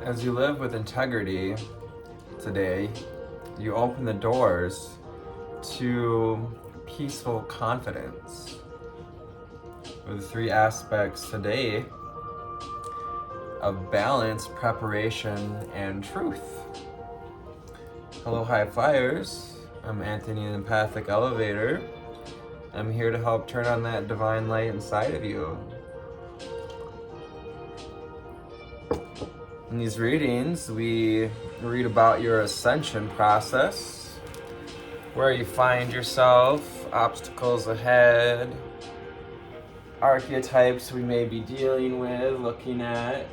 As you live with integrity today, you open the doors to peaceful confidence. With three aspects today of balance, preparation, and truth. Hello, high flyers. I'm Anthony, the Empathic Elevator. I'm here to help turn on that divine light inside of you. In these readings, we read about your ascension process, where you find yourself, obstacles ahead, archetypes we may be dealing with, looking at,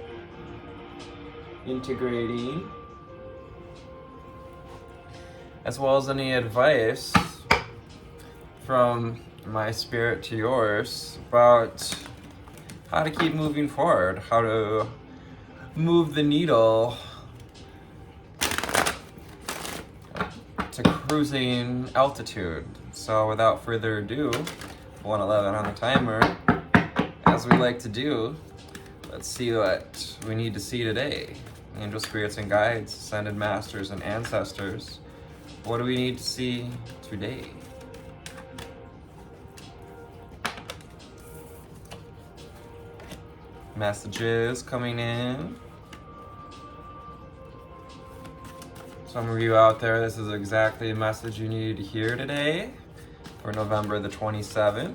integrating, as well as any advice from my spirit to yours about how to keep moving forward, how to move the needle to cruising altitude. So without further ado, 111 on the timer, as we like to do, let's see what we need to see today. Angel spirits and guides, ascended masters and ancestors, what do we need to see today? Messages coming in. Some of you out there, this is exactly the message you needed to hear today for November the 27th.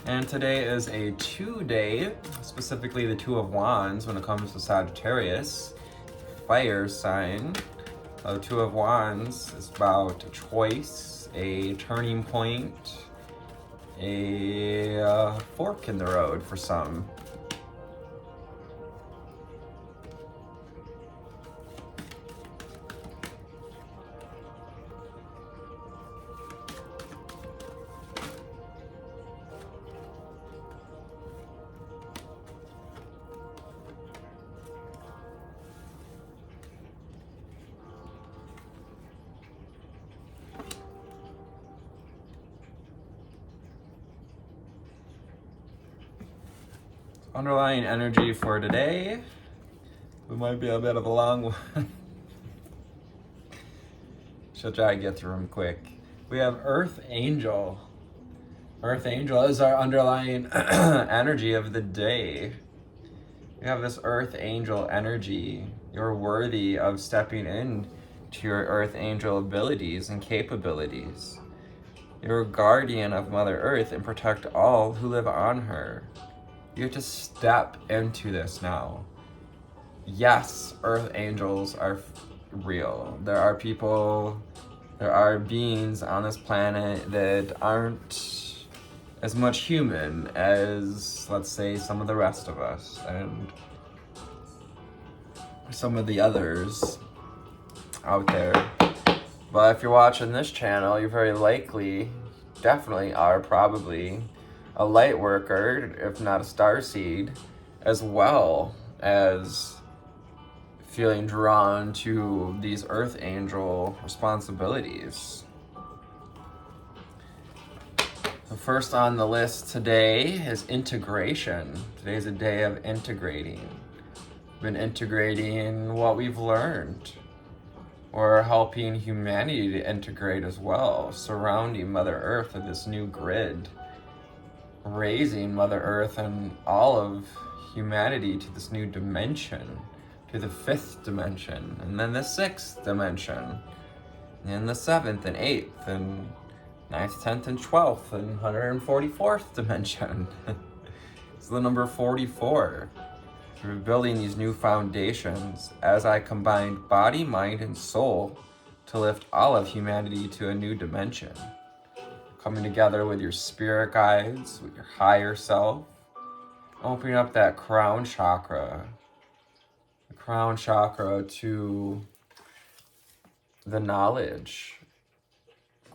And today is a 2-day, specifically the Two of Wands when it comes to Sagittarius, fire sign. The Two of Wands is about a choice, a turning point, a fork in the road for some. Underlying energy for today, it might be a bit of a long one. She'll try to get through them quick. We have Earth Angel. Earth Angel is our underlying energy of the day. We have this Earth Angel energy. You're worthy of stepping in to your Earth Angel abilities and capabilities. You're a guardian of Mother Earth and protect all who live on her. You have to step into this now. Yes, Earth Angels are real. There are people, there are beings on this planet that aren't as much human as, let's say, some of the rest of us and some of the others out there. But if you're watching this channel, you're very likely, definitely are probably a light worker, if not a starseed, as well as feeling drawn to these Earth Angel responsibilities. The first on the list today is integration. Today's a day of integrating. We've been integrating what we've learned. We're helping humanity to integrate as well, surrounding Mother Earth with this new grid, raising Mother Earth and all of humanity to this new dimension, to the 5th dimension, and then the 6th dimension, and the 7th and 8th, and 9th, 10th, and 12th, and 144th dimension. It's the number 44. We're building these new foundations as I combined body, mind, and soul to lift all of humanity to a new dimension. Coming together with your spirit guides, with your higher self, opening up that crown chakra. The crown chakra to the knowledge.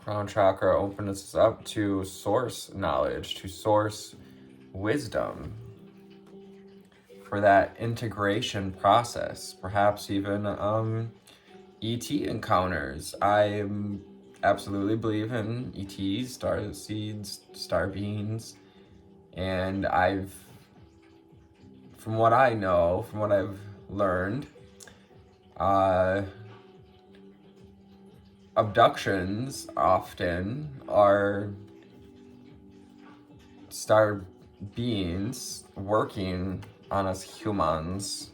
Crown chakra opens us up to source knowledge, to source wisdom, for that integration process, perhaps even ET encounters. I'm absolutely believe in ETs, star seeds, star beings, and from what I know, from what I've learned, abductions often are star beings working on us humans,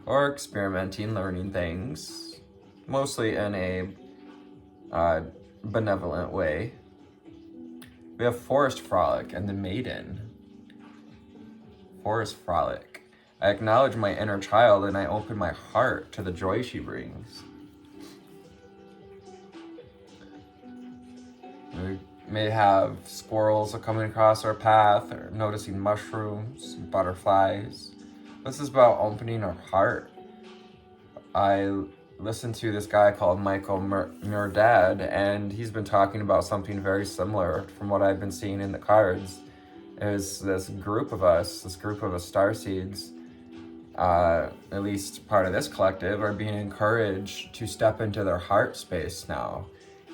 or experimenting, learning things, mostly in a benevolent way. We have Forest Frolic and the Maiden. Forest Frolic. I acknowledge my inner child and I open my heart to the joy she brings. We may have squirrels coming across our path, or noticing mushrooms, butterflies. This is about opening our heart. I listened to this guy called Michael Murdad, and he's been talking about something very similar from what I've been seeing in the cards. Is this group of us, starseeds, at least part of this collective, are being encouraged to step into their heart space now.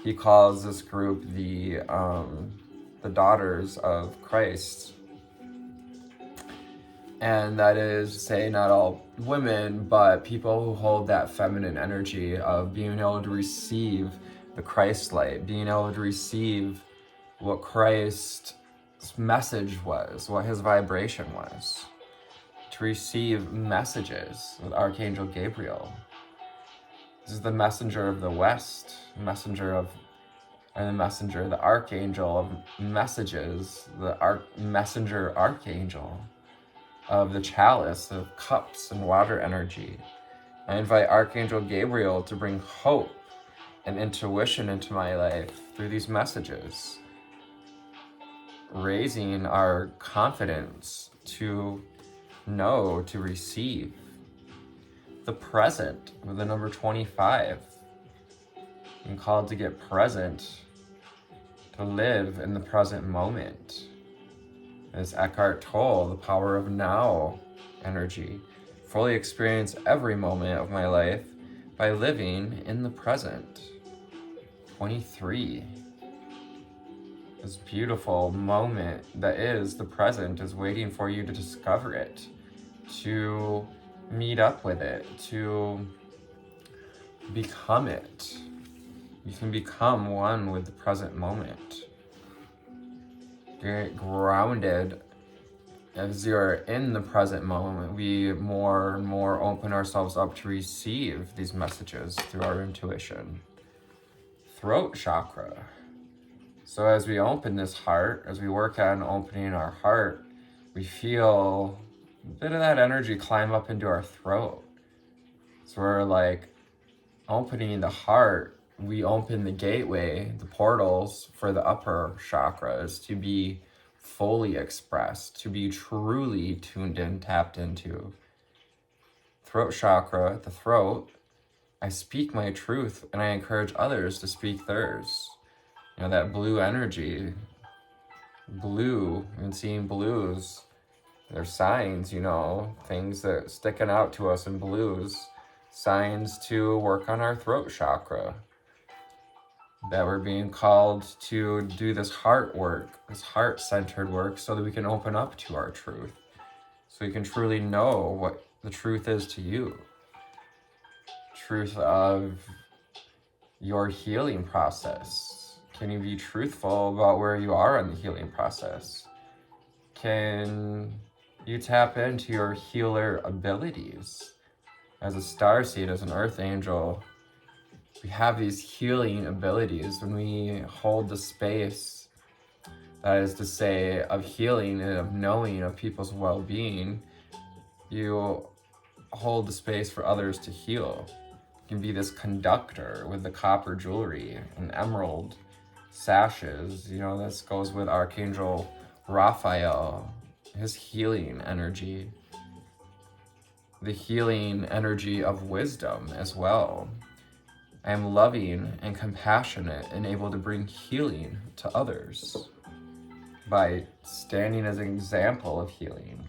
He calls this group the daughters of Christ. And that is to say, not all women, but people who hold that feminine energy of being able to receive the Christ light, being able to receive what Christ's message was, what his vibration was, to receive messages with Archangel Gabriel. This is the messenger of the West, the archangel of messages, the messenger archangel of the chalice of cups and water energy. I invite Archangel Gabriel to bring hope and intuition into my life through these messages, raising our confidence to know, to receive. The present with the number 25. I'm called to get present, to live in the present moment. As Eckhart Tolle, the power of now energy, fully experience every moment of my life by living in the present. 23. This beautiful moment that is the present is waiting for you to discover it, to meet up with it, to become it. You can become one with the present moment. Get grounded as you're in the present moment. We more and more open ourselves up to receive these messages through our intuition. Throat chakra. So as we open this heart, as we work on opening our heart, we feel a bit of that energy climb up into our throat. So we're like opening the heart. We open the gateway, the portals for the upper chakras to be fully expressed, to be truly tuned in, tapped into. Throat chakra, the throat, I speak my truth and I encourage others to speak theirs. You know, that blue energy, blue, and seeing blues, they're signs, you know, things that sticking out to us in blues, signs to work on our throat chakra. That we're being called to do this heart work, this heart-centered work, so that we can open up to our truth. So you can truly know what the truth is to you. Truth of your healing process. Can you be truthful about where you are in the healing process? Can you tap into your healer abilities? As a starseed, as an earth angel, we have these healing abilities when we hold the space, that is to say, of healing and of knowing of people's well-being. You hold the space for others to heal. You can be this conductor with the copper jewelry and emerald sashes. You know, this goes with Archangel Raphael, his healing energy. The healing energy of wisdom as well. I am loving and compassionate and able to bring healing to others by standing as an example of healing.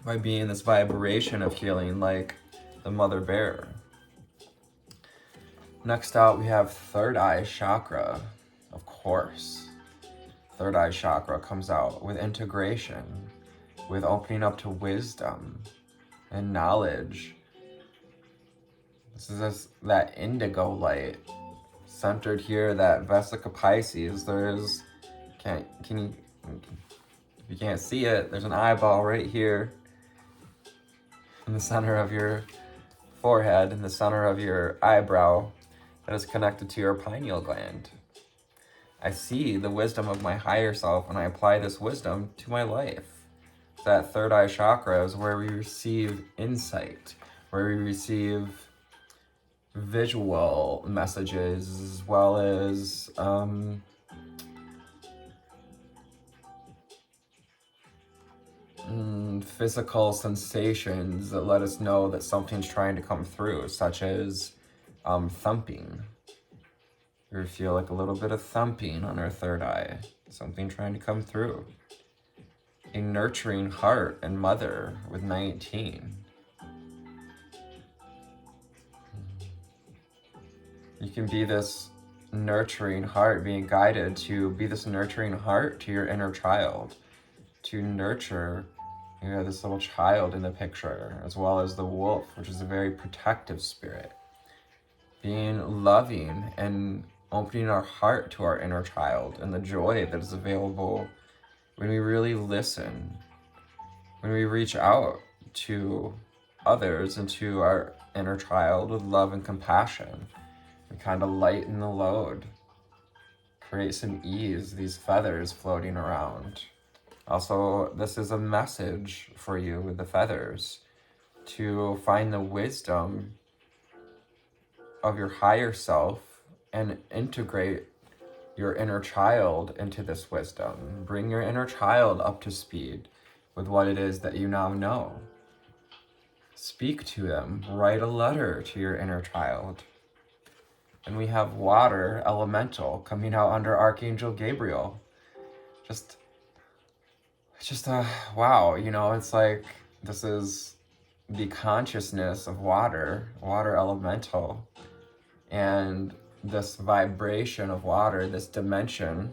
By being this vibration of healing like the mother bear. Next out, we have third eye chakra. Of course, third eye chakra comes out with integration, with opening up to wisdom and knowledge. This is that indigo light centered here, that Vesica Pisces. There's, if you can't see it, there's an eyeball right here in the center of your forehead, in the center of your eyebrow, that is connected to your pineal gland. I see the wisdom of my higher self when I apply this wisdom to my life. That third eye chakra is where we receive insight, where we receive visual messages, as well as physical sensations that let us know that something's trying to come through, such as thumping. We feel like a little bit of thumping on our third eye, something trying to come through. A nurturing heart and mother with 19. You can be this nurturing heart, being guided to be this nurturing heart to your inner child, to nurture, this little child in the picture, as well as the wolf, which is a very protective spirit. Being loving and opening our heart to our inner child and the joy that is available when we really listen, when we reach out to others and to our inner child with love and compassion. We kind of lighten the load, create some ease, these feathers floating around. Also, this is a message for you with the feathers to find the wisdom of your higher self and integrate your inner child into this wisdom. Bring your inner child up to speed with what it is that you now know. Speak to them, write a letter to your inner child. And we have water elemental coming out under Archangel Gabriel. Wow, it's like this is the consciousness of water elemental. And this vibration of water, this dimension,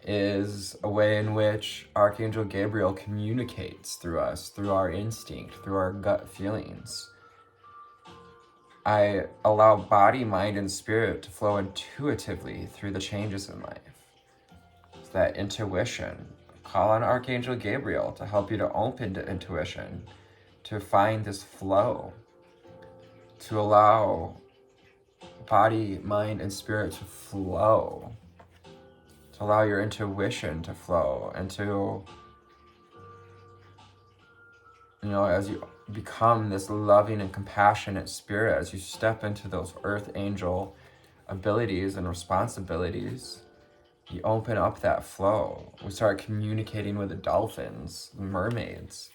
is a way in which Archangel Gabriel communicates through us, through our instinct, through our gut feelings. I allow body, mind, and spirit to flow intuitively through the changes in life. It's that intuition. Call on Archangel Gabriel to help you to open to intuition, to find this flow, to allow body, mind, and spirit to flow, to allow your intuition to flow, and to, as you become this loving and compassionate spirit, as you step into those earth angel abilities and responsibilities, you open up that flow. We start communicating with the dolphins, the mermaids,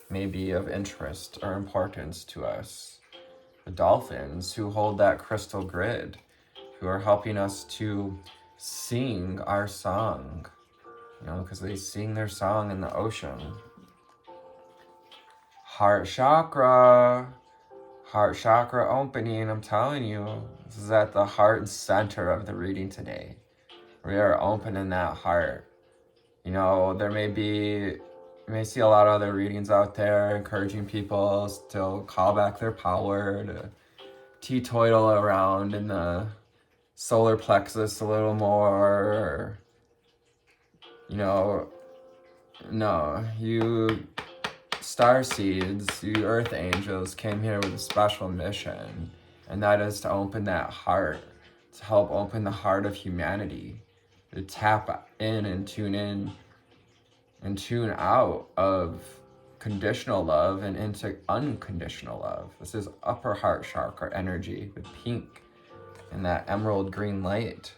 may be of interest or importance to us. The dolphins who hold that crystal grid, who are helping us to sing our song, because they sing their song in the ocean. Heart chakra opening, I'm telling you, this is at the heart center of the reading today. We are opening that heart. You may see a lot of other readings out there encouraging people to call back their power, to teetotal around in the solar plexus a little more, no, you starseeds, you earth angels came here with a special mission, and that is to open that heart, to help open the heart of humanity, to tap in and tune out of conditional love and into unconditional love. This is upper heart chakra energy with pink and that emerald green light.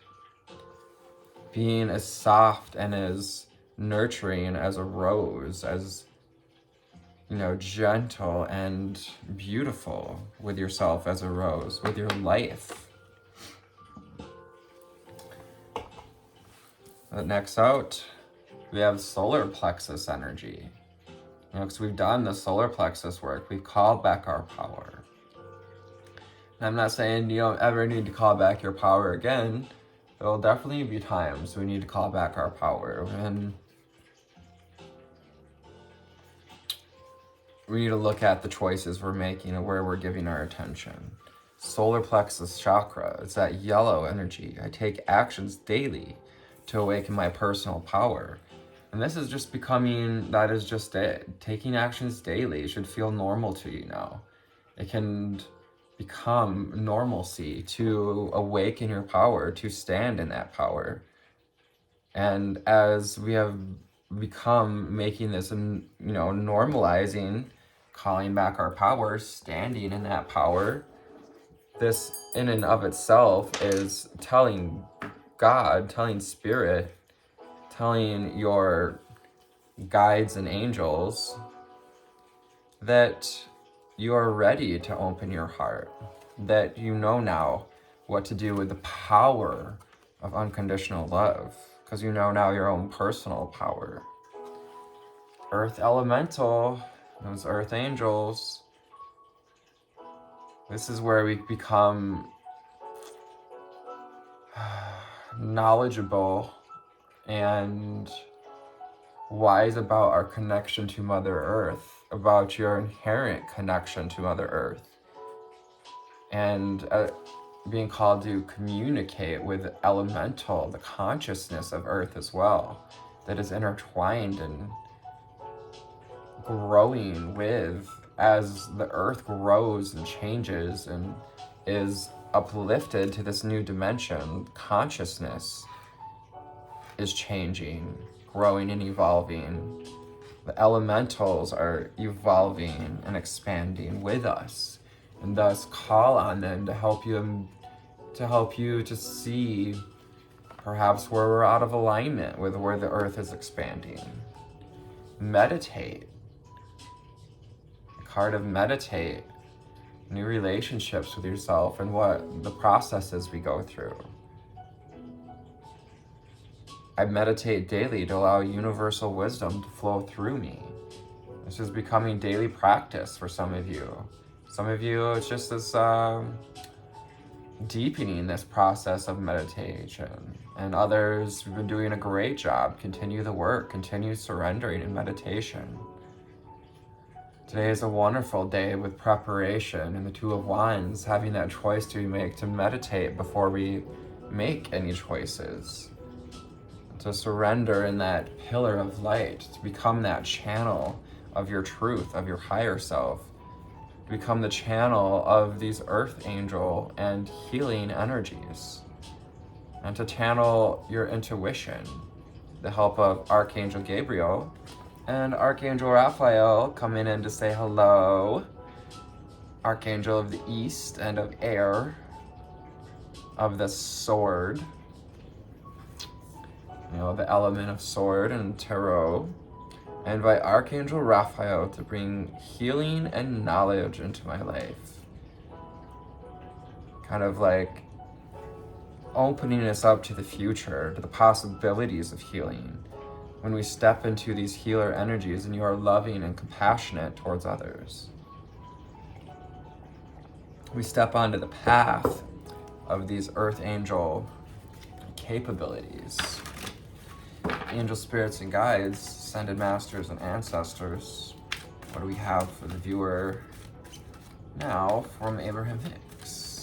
Being as soft and as nurturing as a rose, as gentle and beautiful with yourself as a rose, with your life. Next out, we have solar plexus energy. Because we've done the solar plexus work, we've called back our power. I'm not saying you don't ever need to call back your power again. There'll definitely be times we need to call back our power, and we need to look at the choices we're making and where we're giving our attention. Solar plexus chakra, it's that yellow energy. I take actions daily to awaken my personal power. And this is just becoming, that is just it. Taking actions daily should feel normal to you now. It can become normalcy to awaken your power, to stand in that power. And as we have become making this, normalizing, calling back our power, standing in that power, this in and of itself is telling God, telling Spirit, telling your guides and angels that you are ready to open your heart, that you know now what to do with the power of unconditional love, because you know now your own personal power. Earth Elemental, those Earth Angels, this is where we become knowledgeable and wise about our connection to Mother Earth, about your inherent connection to Mother Earth, and being called to communicate with Elemental, the consciousness of Earth as well, that is intertwined and growing with, as the Earth grows and changes and is uplifted to this new dimension, consciousness is changing, growing and evolving. The elementals are evolving and expanding with us, and thus call on them to help you to see perhaps where we're out of alignment with where the earth is expanding. Meditate. The card of meditate. New relationships with yourself and what the processes we go through. I meditate daily to allow universal wisdom to flow through me. This is becoming daily practice for some of you. Some of you, it's just this deepening this process of meditation. And others have been doing a great job. Continue the work, continue surrendering in meditation. Today is a wonderful day with preparation and the Two of Wands, having that choice to make to meditate before we make any choices. To surrender in that pillar of light, to become that channel of your truth, of your higher self, to become the channel of these earth angel and healing energies, and to channel your intuition, the help of Archangel Gabriel and Archangel Raphael coming in to say hello, Archangel of the East and of air, of the sword, the element of sword and tarot. I invite Archangel Raphael to bring healing and knowledge into my life. Kind of like opening us up to the future, to the possibilities of healing. When we step into these healer energies and you are loving and compassionate towards others. We step onto the path of these earth angel capabilities. Angel spirits and guides, ascended masters and ancestors. What do we have for the viewer now from Abraham Hicks?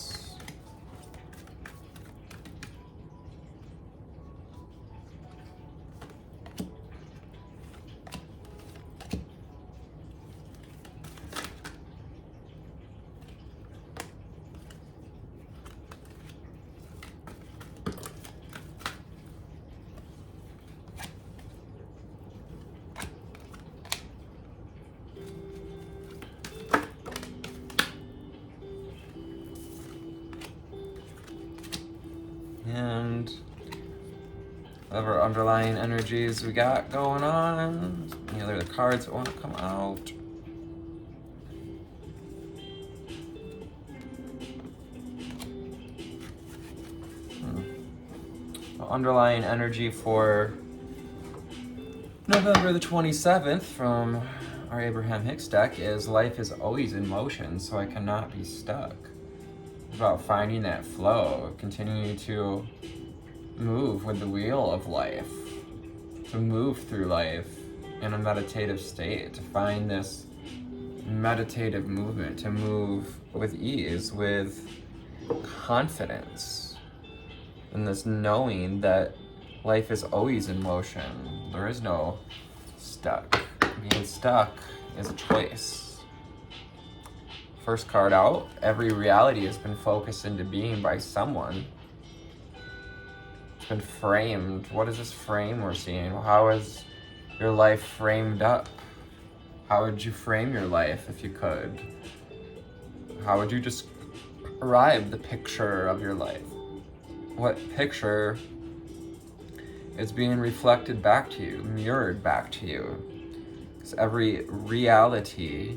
And whatever underlying energies we got going on. Any other cards that want to come out? The underlying energy for November the 27th from our Abraham Hicks deck is life is always in motion, so I cannot be stuck. It's about finding that flow, continuing to move with the wheel of life, to move through life in a meditative state, to find this meditative movement, to move with ease, with confidence, and this knowing that life is always in motion. There is no stuck. Being stuck is a choice. First card out, every reality has been focused into being by someone. It's been framed. What is this frame we're seeing? How is your life framed up? How would you frame your life if you could? How would you describe the picture of your life? What picture is being reflected back to you, mirrored back to you? Because every reality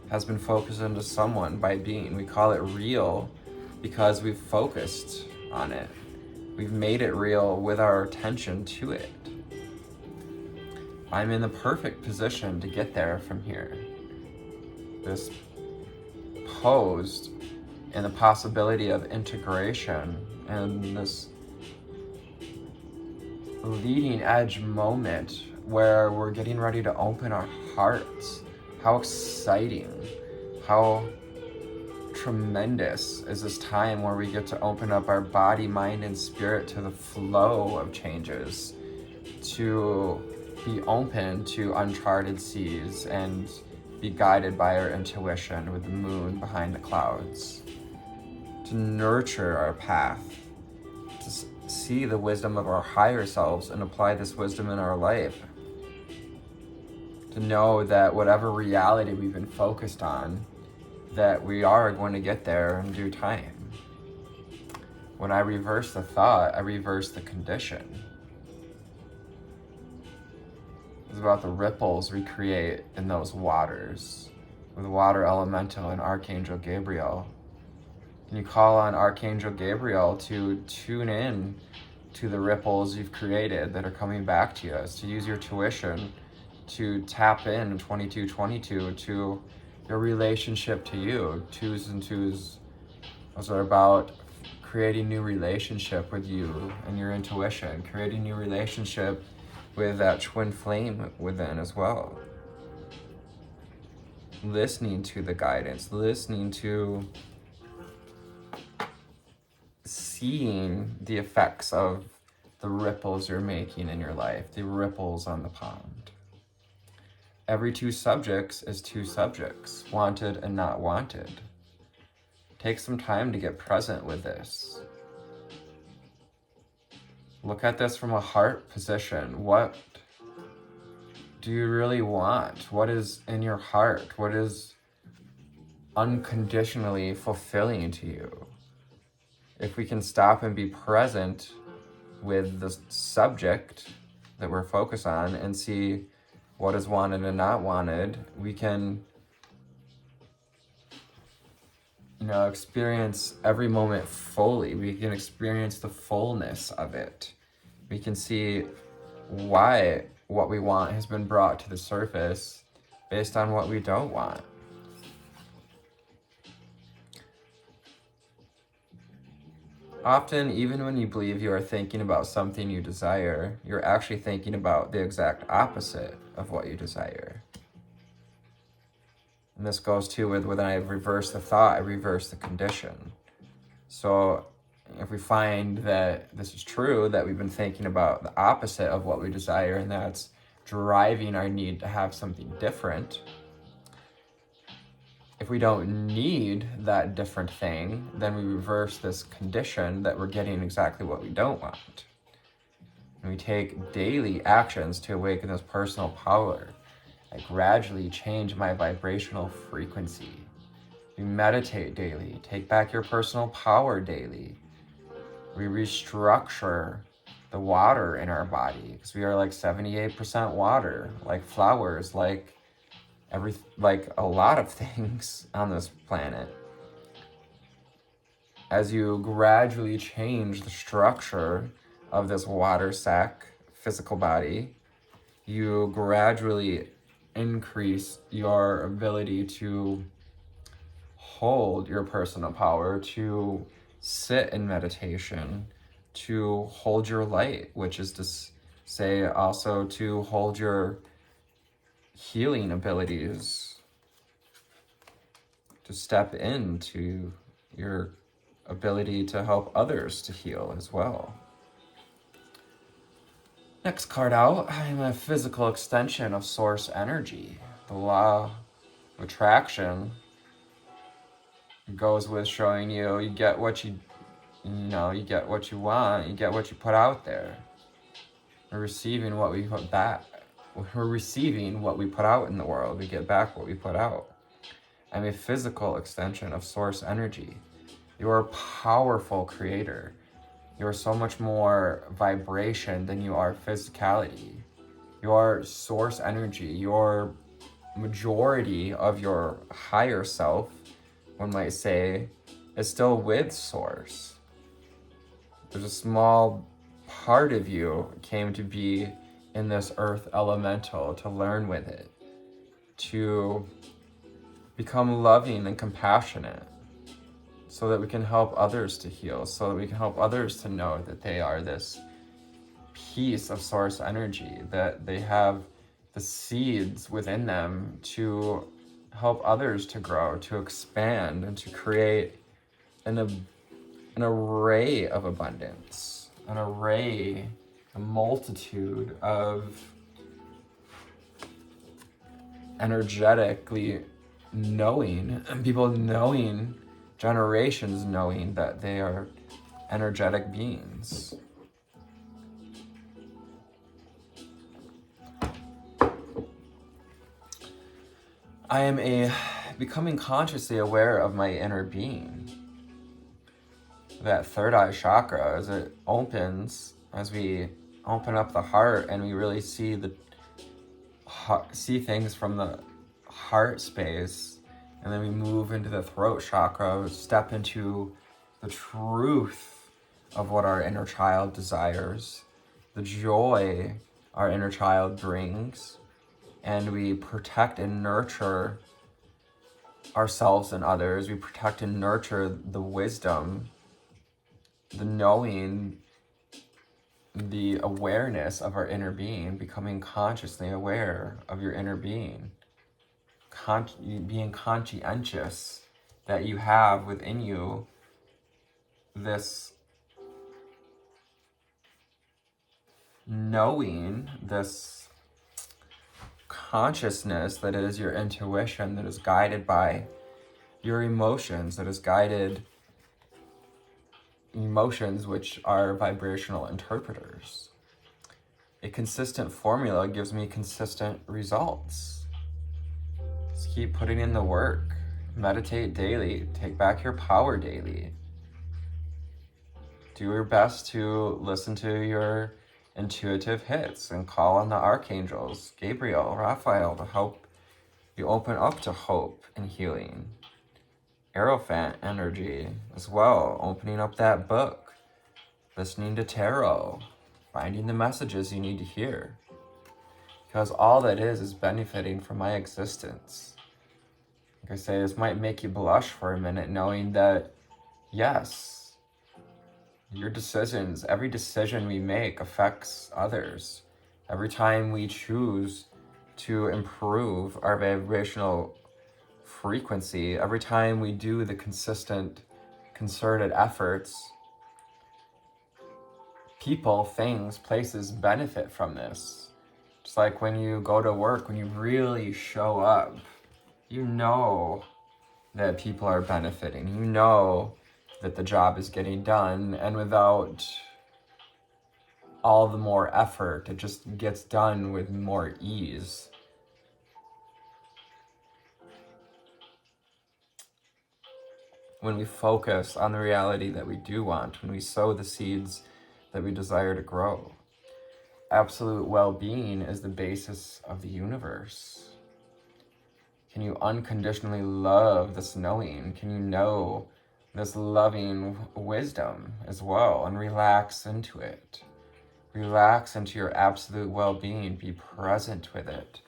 has been focused into someone by being. We call it real because we've focused on it. We've made it real with our attention to it. I'm in the perfect position to get there from here. This posed in the possibility of integration and this leading edge moment where we're getting ready to open our hearts. How exciting, how tremendous is this time where we get to open up our body, mind, and spirit to the flow of changes, to be open to uncharted seas and be guided by our intuition with the moon behind the clouds, to nurture our path, to see the wisdom of our higher selves and apply this wisdom in our life, to know that whatever reality we've been focused on, that we are going to get there in due time. When I reverse the thought, I reverse the condition. It's about the ripples we create in those waters with water elemental and Archangel Gabriel. Can you call on Archangel Gabriel to tune in to the ripples you've created that are coming back to you, as to use your tuition to tap in 2222 to your relationship to you. Twos and twos, those are about creating new relationship with you and your intuition, creating new relationship with that twin flame within as well. Listening to the guidance, listening to seeing the effects of the ripples you're making in your life, the ripples on the pond. Every two subjects is two subjects, wanted and not wanted. Take some time to get present with this. Look at this from a heart position. What do you really want? What is in your heart? What is unconditionally fulfilling to you? If we can stop and be present with the subject that we're focused on and see what is wanted and not wanted, we can, experience every moment fully. We can experience the fullness of it. We can see why what we want has been brought to the surface based on what we don't want. Often, even when you believe you are thinking about something you desire, you're actually thinking about the exact opposite of what you desire. And this goes too with when I reverse the thought, I reverse the condition. So if we find that this is true, that we've been thinking about the opposite of what we desire, and that's driving our need to have something different, if we don't need that different thing, then we reverse this condition that we're getting exactly what we don't want. And we take daily actions to awaken this personal power. I gradually change my vibrational frequency. We meditate daily. Take back your personal power daily. We restructure the water in our body, because we are like 78% water, like flowers, like a lot of things on this planet. As you gradually change the structure of this water sac physical body, you gradually increase your ability to hold your personal power, to sit in meditation, to hold your light, which is to say also to hold your healing abilities, to step into your ability to help others to heal as well. Next card out, I'm a physical extension of source energy. The law of attraction goes with showing you get what you get what you want, you get what you put out there. We're receiving what we put back. We're receiving what we put out in the world. We get back what we put out. I'm a physical extension of source energy. You're a powerful creator. You're so much more vibration than you are physicality. Your source energy, your majority of your higher self, one might say, is still with source. There's a small part of you came to be in this earth elemental to learn with it, to become loving and compassionate, so that we can help others to heal, so that we can help others to know that they are this piece of source energy, that they have the seeds within them to help others to grow, to expand, and to create an array of abundance, a multitude of energetically knowing, people knowing, generations knowing that they are energetic beings. I am becoming consciously aware of my inner being. That third eye chakra, as it opens, as we open up the heart and we really see things from the heart space, and then we move into the throat chakra, step into the truth of what our inner child desires, the joy our inner child brings, and we protect and nurture ourselves and others. We protect and nurture the wisdom, the knowing, the awareness of our inner being, becoming consciously aware of your inner being, being conscientious that you have within you this knowing, this consciousness that is your intuition, that is guided by your emotions, that is guided emotions which are vibrational interpreters. A consistent formula gives me consistent results. Just keep putting in the work. Meditate daily. Take back your power daily. Do your best to listen to your intuitive hits and call on the archangels, Gabriel, Raphael, to help you open up to hope and healing. Aerophant energy as well, opening up that book, listening to tarot, finding the messages you need to hear. Because all that is benefiting from my existence. Like I say, this might make you blush for a minute, knowing that, yes, your decisions, every decision we make affects others. Every time we choose to improve our vibrational frequency, every time we do the consistent, concerted efforts, people, things, places benefit from this. Just like when you go to work, when you really show up, you know that people are benefiting. You know that the job is getting done, and without all the more effort, it just gets done with more ease. When we focus on the reality that we do want, when we sow the seeds that we desire to grow. Absolute well-being is the basis of the universe. Can you unconditionally love this knowing? Can you know this loving wisdom as well and relax into it? Relax into your absolute well-being. Be present with it.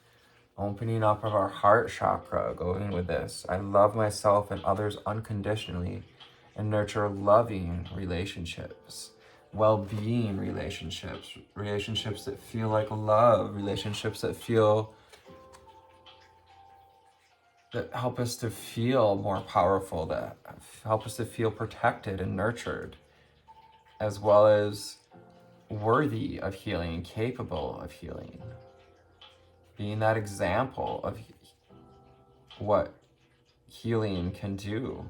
Opening up of our heart chakra, going with this. I love myself and others unconditionally and nurture loving relationships, well-being relationships, relationships that feel like love, relationships that help us to feel more powerful, that help us to feel protected and nurtured, as well as worthy of healing, capable of healing. Being that example of what healing can do.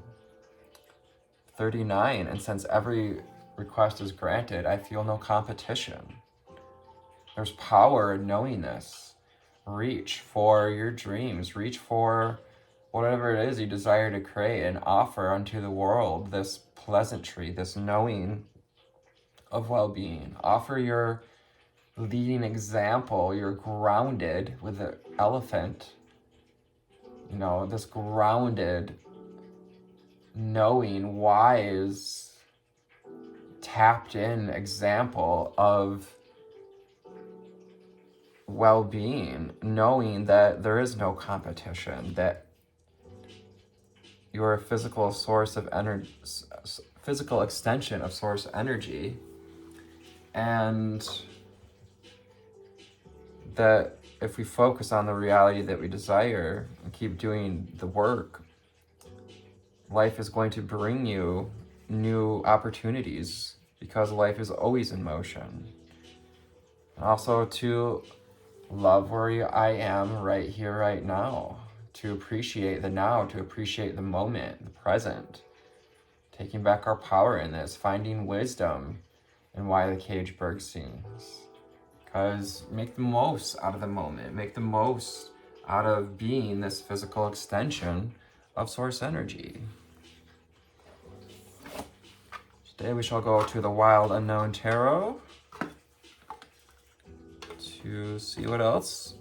39, and since every request is granted, I feel no competition. There's power in knowing this. Reach for your dreams, reach for whatever it is you desire to create and offer unto the world this pleasantry, this knowing of well-being. Offer your leading example. You're grounded with the elephant, you know, this grounded, knowing, wise, tapped in example of well-being, knowing that there is no competition, that you're a physical source of energy, physical extension of source energy, and that if we focus on the reality that we desire and keep doing the work, life is going to bring you new opportunities, because life is always in motion. Also to love where I am right here, right now, to appreciate the now, to appreciate the moment, the present, taking back our power in this, finding wisdom in why the cage bird sings. Because make the most out of the moment, make the most out of being this physical extension of source energy. Today we shall go to the Wild Unknown Tarot to see what else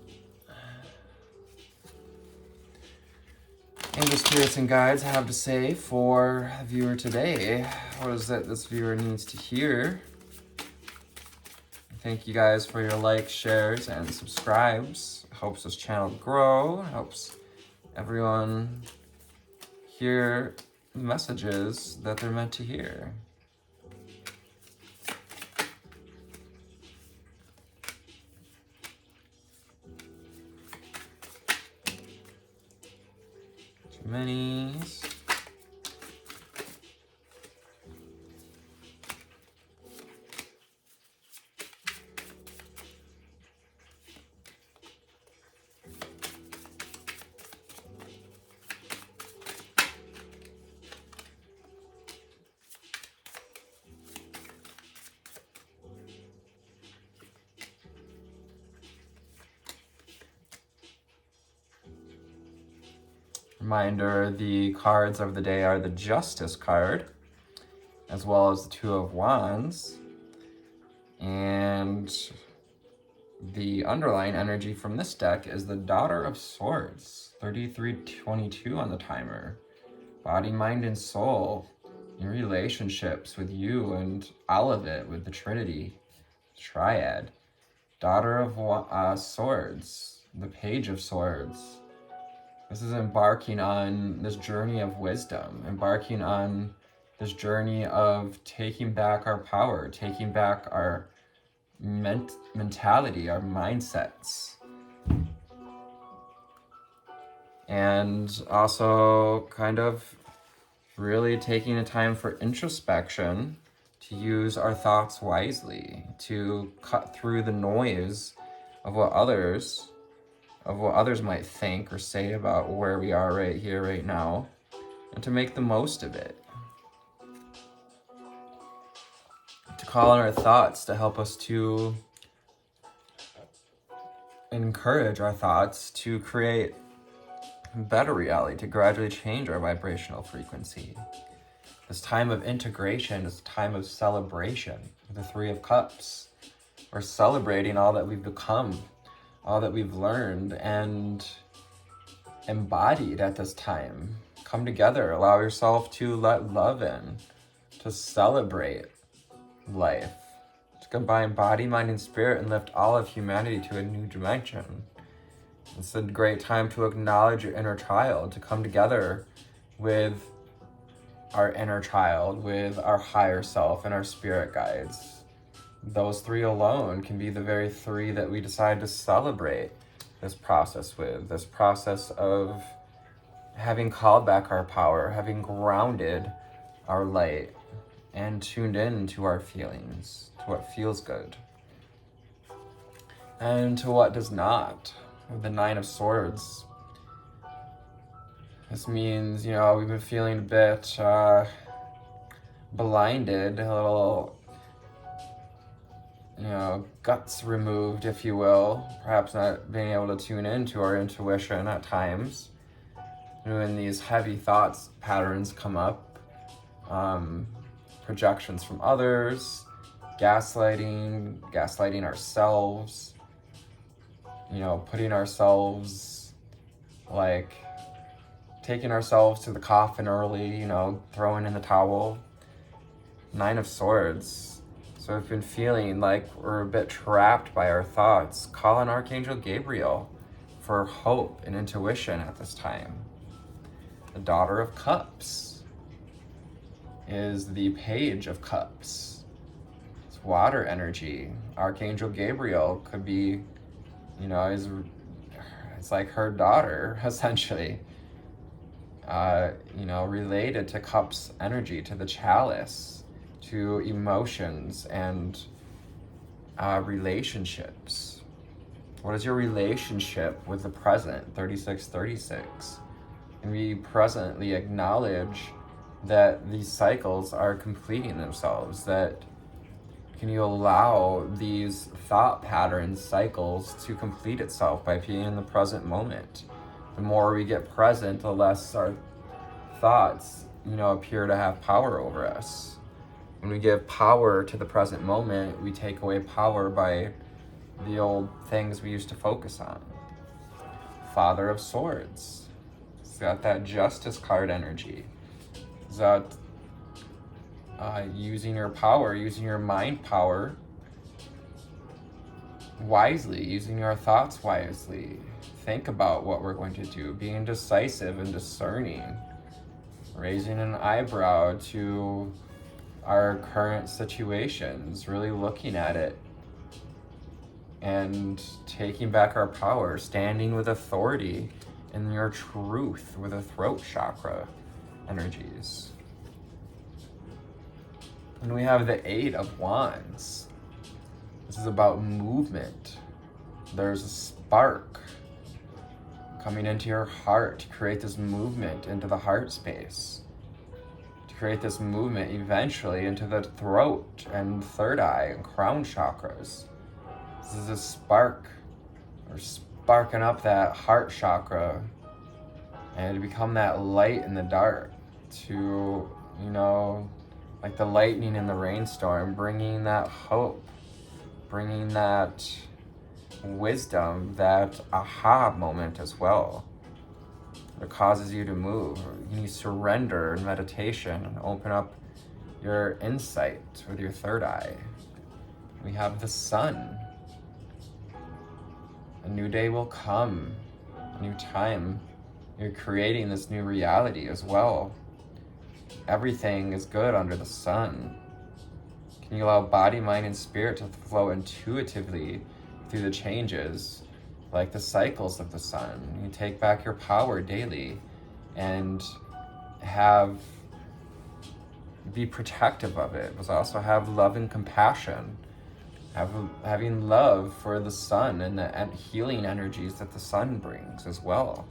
angel spirits and guides have to say for the viewer today. What is it this viewer needs to hear? Thank you guys for your likes, shares, and subscribes. It helps this channel grow, helps everyone hear the messages that they're meant to hear. Too many. Reminder, the cards of the day are the Justice card, as well as the Two of Wands. And the underlying energy from this deck is the Daughter of Swords, 3322 on the timer. Body, mind, and soul, your relationships with you and all of it with the Trinity, Triad. Daughter of Swords, the Page of Swords. This is embarking on this journey of wisdom, embarking on this journey of taking back our power, taking back our mentality, our mindsets. And also kind of really taking a time for introspection, to use our thoughts wisely, to cut through the noise of what others might think or say about where we are right here, right now, and to make the most of it. To call on our thoughts to help us to encourage our thoughts to create a better reality, to gradually change our vibrational frequency. This time of integration is a time of celebration. The Three of Cups. We're celebrating all that we've become, all that we've learned and embodied at this time. Come together, allow yourself to let love in, to celebrate life, to combine body, mind, and spirit and lift all of humanity to a new dimension. It's a great time to acknowledge your inner child, to come together with our inner child, with our higher self and our spirit guides. Those three alone can be the very three that we decide to celebrate this process with, this process of having called back our power, having grounded our light, and tuned in to our feelings, to what feels good, and to what does not. With the Nine of Swords, this means, we've been feeling a bit blinded, a little, guts removed, if you will, perhaps not being able to tune into our intuition at times. When these heavy thoughts patterns come up, projections from others, gaslighting ourselves, putting ourselves, taking ourselves to the coffin early, throwing in the towel. Nine of Swords. So we've been feeling like we're a bit trapped by our thoughts. Call on Archangel Gabriel for hope and intuition at this time. The Daughter of Cups is the Page of Cups. It's water energy. Archangel Gabriel could be, it's like her daughter, essentially. Related to Cups energy, to the chalice, to emotions and relationships. What is your relationship with the present? 3636. And we presently acknowledge that these cycles are completing themselves, that can you allow these thought patterns, cycles to complete itself by being in the present moment? The more we get present, the less our thoughts, appear to have power over us. When we give power to the present moment, we take away power by the old things we used to focus on. Father of Swords. It's got that Justice card energy. It's that using your power, using your mind power wisely, using your thoughts wisely. Think about what we're going to do, being decisive and discerning, raising an eyebrow to our current situations, really looking at it and taking back our power, standing with authority in your truth with the throat chakra energies. And we have the Eight of Wands. This is about movement. There's a spark coming into your heart to create this movement into the heart space, to create this movement eventually into the throat and third eye and crown chakras. This is a spark. We're sparking up that heart chakra and to become that light in the dark, to, like the lightning in the rainstorm, bringing that hope, bringing that wisdom, that aha moment as well. It causes you to move. You surrender in meditation and open up your insight with your third eye. We have the Sun. A new day will come, a new time. You're creating this new reality as well. Everything is good under the sun. Can you allow body, mind, and spirit to flow intuitively through the changes, like the cycles of the sun? You take back your power daily and be protective of it, but also have love and compassion. Having love for the sun and the healing energies that the sun brings as well.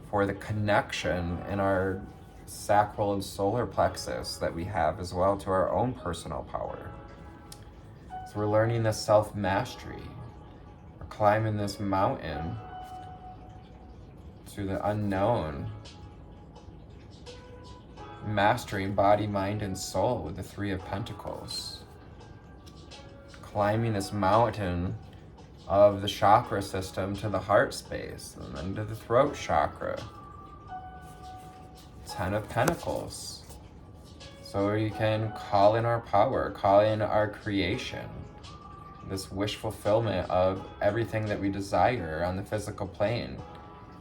For the connection in our sacral and solar plexus that we have as well to our own personal power. So we're learning this self-mastery. We're climbing this mountain to the unknown, mastering body, mind, and soul with the Three of Pentacles. Climbing this mountain of the chakra system to the heart space and then to the throat chakra. 10 of Pentacles. So you can call in our power, call in our creation, this wish fulfillment of everything that we desire on the physical plane.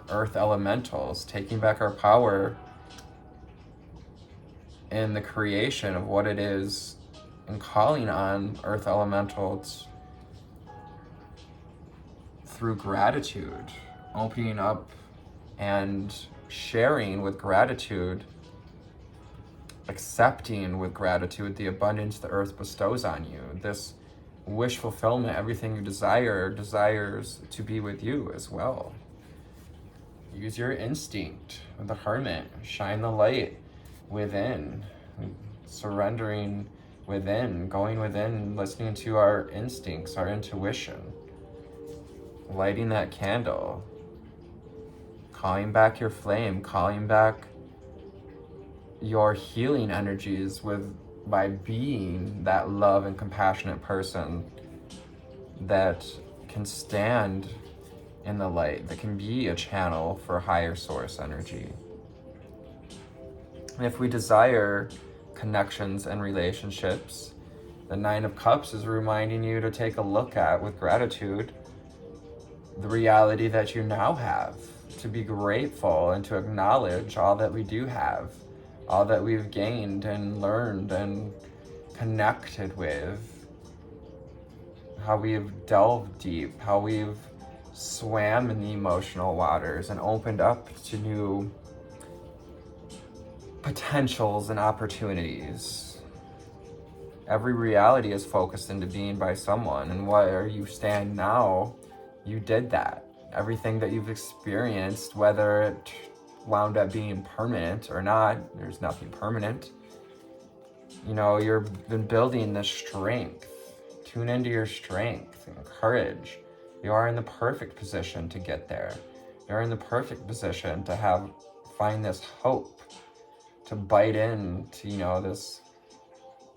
Earth elementals, taking back our power in the creation of what it is, and calling on earth elementals through gratitude, opening up and sharing with gratitude, accepting with gratitude the abundance the earth bestows on you. This wish fulfillment, everything you desire, desires to be with you as well. Use your instinct with the hermit. Shine the light within, surrendering within, going within, listening to our instincts, our intuition. Lighting that candle. Calling back your flame, calling back your healing energies by being that love and compassionate person that can stand in the light, that can be a channel for higher source energy. And if we desire connections and relationships, the Nine of Cups is reminding you to take a look at, with gratitude, the reality that you now have, to be grateful and to acknowledge all that we do have, all that we've gained and learned and connected with, how we've delved deep, how we've swam in the emotional waters and opened up to new potentials and opportunities. Every reality is focused into being by someone, and where you stand now, you did that. Everything that you've experienced, whether it wound up being permanent or not, there's nothing permanent. You know, you've been building this strength. Tune into your strength and courage. You are in the perfect position to get there. You're in the perfect position to find this hope, to bite into,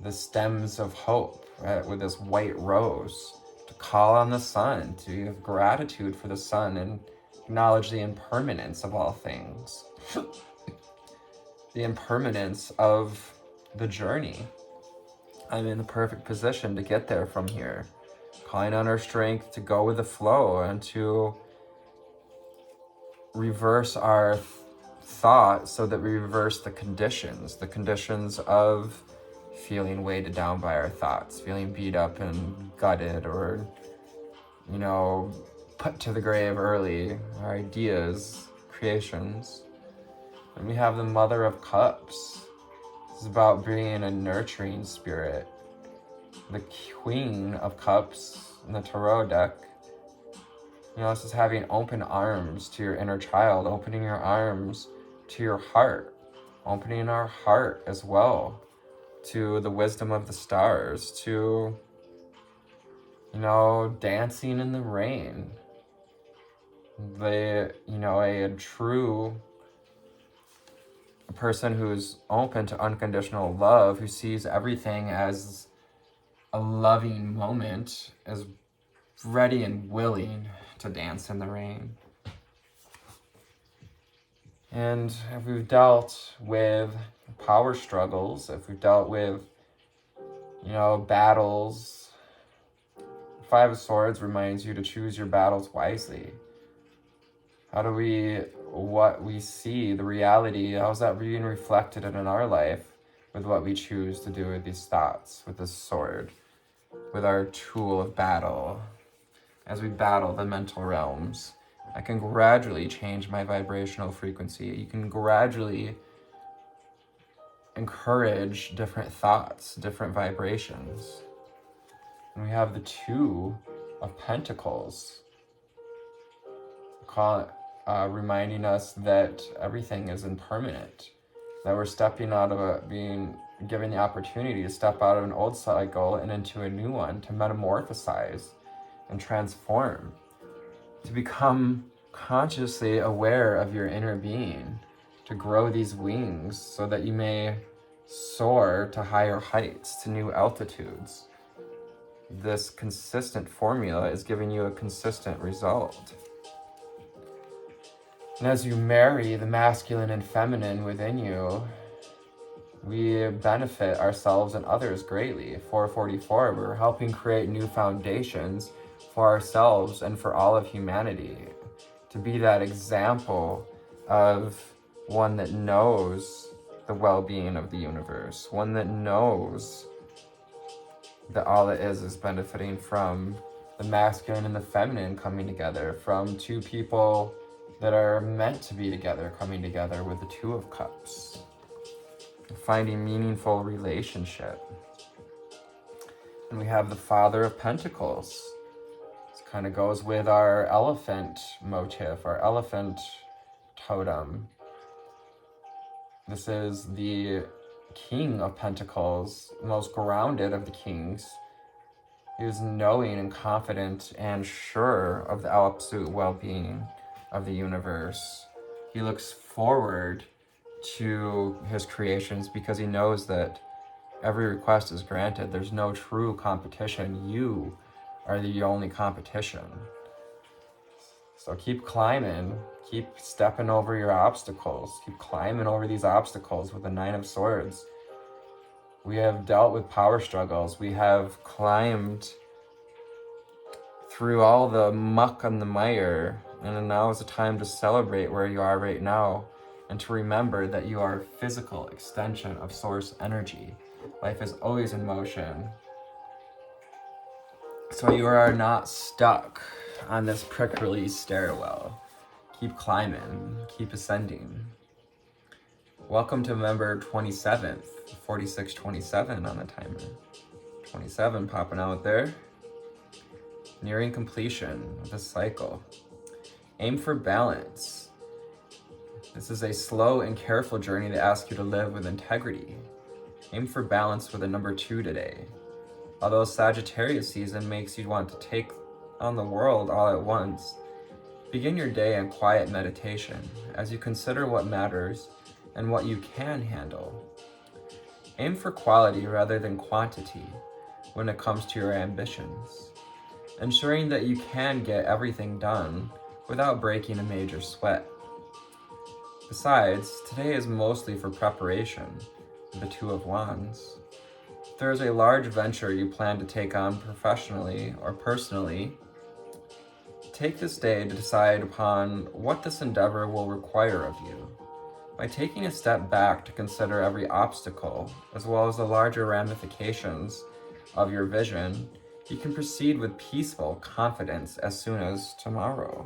the stems of hope, right, with this white rose, to call on the sun, to have gratitude for the sun and acknowledge the impermanence of all things. The impermanence of the journey. I'm in the perfect position to get there from here. Calling on our strength to go with the flow and to reverse our thought so that we reverse the conditions of feeling weighted down by our thoughts, feeling beat up and gutted, or, put to the grave early, our ideas, creations. And we have the Mother of Cups. It's about being a nurturing spirit. The Queen of Cups in the Tarot deck. This is having open arms to your inner child, opening your arms to your heart, opening our heart as well to the wisdom of the stars, to, dancing in the rain. A true person who's open to unconditional love, who sees everything as a loving moment, is ready and willing to dance in the rain. And if we've dealt with power struggles, if we've dealt with, battles, Five of Swords reminds you to choose your battles wisely. What we see, the reality, how's that being reflected in our life with what we choose to do with these thoughts, with this sword, with our tool of battle? As we battle the mental realms, I can gradually change my vibrational frequency. You can gradually encourage different thoughts, different vibrations. And we have the Two of Pentacles, reminding us that everything is impermanent, that we're stepping out of being given the opportunity to step out of an old cycle and into a new one, to metamorphosize and transform, to become consciously aware of your inner being, to grow these wings so that you may soar to higher heights, to new altitudes. This consistent formula is giving you a consistent result. And as you marry the masculine and feminine within you, we benefit ourselves and others greatly. 444, we're helping create new foundations for ourselves and for all of humanity, to be that example of one that knows the well-being of the universe, one that knows that all it is benefiting from the masculine and the feminine coming together, from two people that are meant to be together coming together with the Two of Cups, finding meaningful relationship. And we have the Father of Pentacles. This kind of goes with our elephant motif, our elephant totem. This is the King of Pentacles, most grounded of the kings. He is knowing and confident and sure of the absolute well-being of the universe. He looks forward to his creations because he knows that every request is granted. There's no true competition. You are the only competition. So keep climbing, keep stepping over your obstacles, keep climbing over these obstacles with the Nine of Swords. We have dealt with power struggles. We have climbed through all the muck and the mire, and now is the time to celebrate where you are right now and to remember that you are a physical extension of source energy. Life is always in motion. So you are not stuck on this prickly stairwell. Keep climbing, keep ascending. Welcome to November 27th, 4627 on the timer. 27 popping out there. Nearing completion of the cycle. Aim for balance. This is a slow and careful journey that asks you to live with integrity. Aim for balance with a number 2 today. Although Sagittarius season makes you want to take on the world all at once, begin your day in quiet meditation as you consider what matters and what you can handle. Aim for quality rather than quantity when it comes to your ambitions, ensuring that you can get everything done without breaking a major sweat. Besides, today is mostly for preparation, the Two of Wands. If there is a large venture you plan to take on professionally or personally, take this day to decide upon what this endeavor will require of you. By taking a step back to consider every obstacle, as well as the larger ramifications of your vision, you can proceed with peaceful confidence as soon as tomorrow.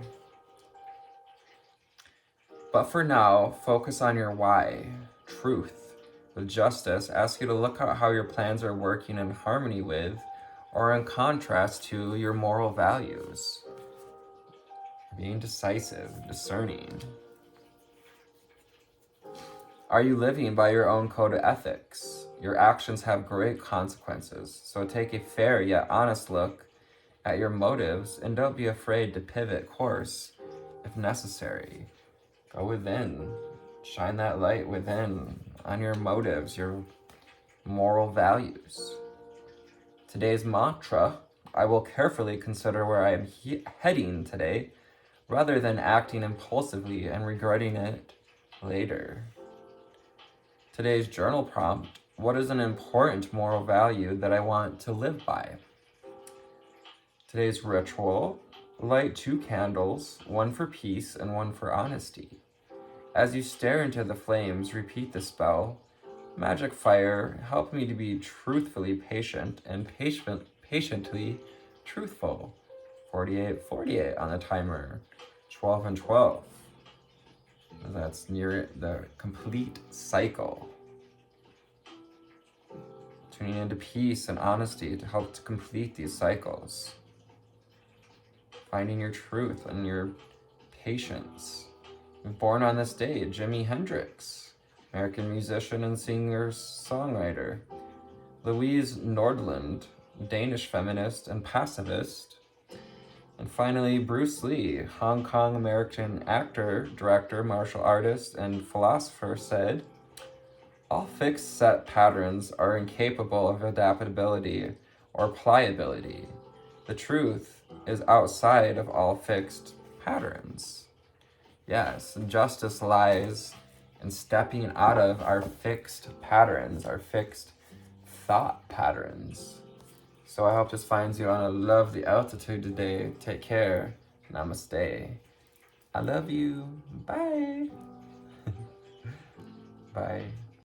But for now, focus on your why, truth. With justice, ask you to look at how your plans are working in harmony with or in contrast to your moral values. Being decisive, discerning. Are you living by your own code of ethics? Your actions have great consequences, so take a fair yet honest look at your motives and don't be afraid to pivot course if necessary. Go within, shine that light within on your motives, your moral values. Today's mantra, I will carefully consider where I am heading today, rather than acting impulsively and regretting it later. Today's journal prompt, what is an important moral value that I want to live by? Today's ritual, light 2 candles, one for peace and one for honesty. As you stare into the flames, repeat the spell, magic fire, help me to be truthfully patient and patiently truthful. 48 on the timer, 12 and 12. That's near the complete cycle. Tuning into peace and honesty to help to complete these cycles. Finding your truth and your patience. Born on this day, Jimi Hendrix, American musician and singer-songwriter. Louise Nordland, Danish feminist and pacifist. And finally, Bruce Lee, Hong Kong American actor, director, martial artist, and philosopher, said, all fixed set patterns are incapable of adaptability or pliability. The truth is outside of all fixed patterns. Yes, and justice lies and stepping out of our fixed patterns, our fixed thought patterns. So I hope this finds you on a lovely altitude today. Take care. Namaste. I love you. Bye. Bye.